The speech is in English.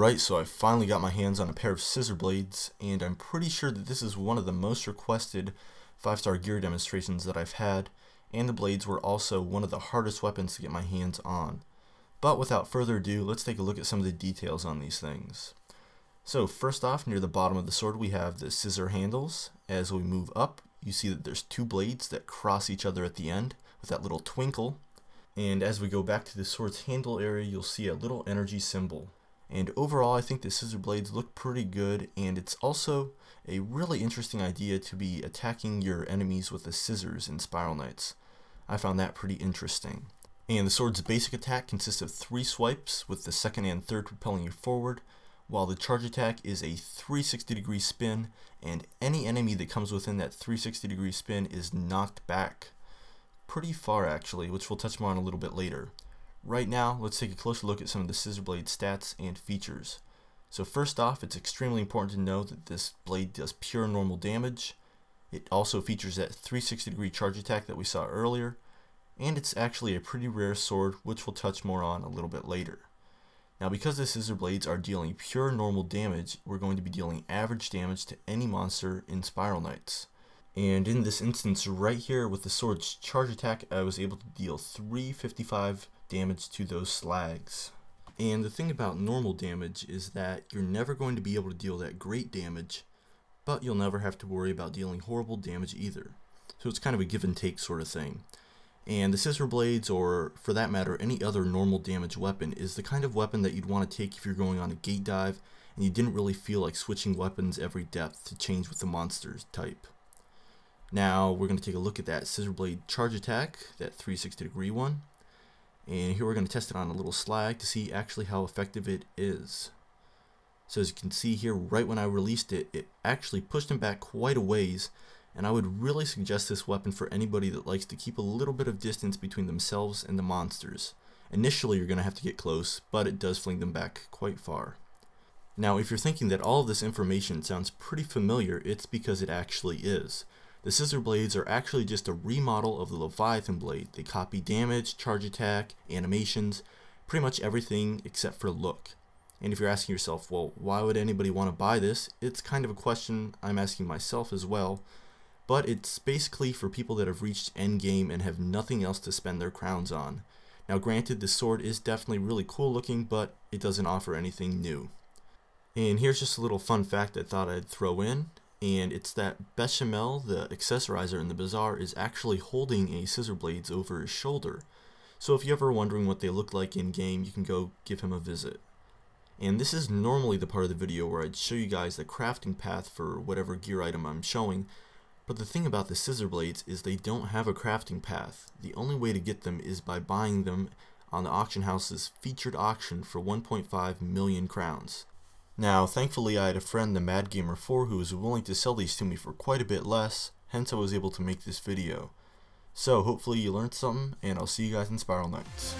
Alright, so I finally got my hands on a pair of scissor blades, and I'm pretty sure that this is one of the most requested 5-star gear demonstrations that I've had, and the blades were also one of the hardest weapons to get my hands on. But without further ado, let's take a look at some of the details on these things. So first off, near the bottom of the sword we have the scissor handles. As we move up, you see that there's two blades that cross each other at the end with that little twinkle. And as we go back to the sword's handle area, you'll see a little energy symbol. And overall, I think the scissor blades look pretty good, and it's also a really interesting idea to be attacking your enemies with the scissors in Spiral Knights. I found that pretty interesting. And the sword's basic attack consists of 3 swipes, with the second and third propelling you forward, while the charge attack is a 360-degree spin, and any enemy that comes within that 360-degree spin is knocked back. Pretty far actually, which we'll touch more on a little bit later. Right now, let's take a closer look at some of the scissor blade stats and features. So first off, it's extremely important to know that this blade does pure normal damage. It also features that 360-degree charge attack that we saw earlier, and it's actually a pretty rare sword, which we'll touch more on a little bit later. Now, because the scissor blades are dealing pure normal damage, we're going to be dealing average damage to any monster in Spiral Knights. And in this instance right here with the sword's charge attack, I was able to deal 355 damage to those slags. And the thing about normal damage is that you're never going to be able to deal that great damage, but you'll never have to worry about dealing horrible damage either. So it's kind of a give and take sort of thing. And the scissor blades, or for that matter any other normal damage weapon, is the kind of weapon that you'd want to take if you're going on a gate dive and you didn't really feel like switching weapons every depth to change with the monster's type. Now we're going to take a look at that scissor blade charge attack, that 360-degree one. And here we're going to test it on a little slag to see actually how effective it is. So as you can see here, right when I released it, it actually pushed him back quite a ways, and I would really suggest this weapon for anybody that likes to keep a little bit of distance between themselves and the monsters. Initially you're going to have to get close, but it does fling them back quite far. Now if you're thinking that all of this information sounds pretty familiar, it's because it actually is. The scissor blades are actually just a remodel of the Leviathan blade. They copy damage, charge attack, animations, pretty much everything except for look. And if you're asking yourself, well, why would anybody want to buy this? It's kind of a question I'm asking myself as well. But it's basically for people that have reached endgame and have nothing else to spend their crowns on. Now granted, the sword is definitely really cool looking, but it doesn't offer anything new. And here's just a little fun fact I thought I'd throw in. And it's that Bechamel, the accessorizer in the bazaar, is actually holding a scissor blades over his shoulder. So if you're ever wondering what they look like in game, you can go give him a visit. And this is normally the part of the video where I'd show you guys the crafting path for whatever gear item I'm showing, but the thing about the scissor blades is they don't have a crafting path. The only way to get them is by buying them on the auction house's featured auction for 1.5 million crowns. Now, thankfully I had a friend, the Mad Gamer 4, who was willing to sell these to me for quite a bit less, hence I was able to make this video. So hopefully you learned something, and I'll see you guys in Spiral Knights.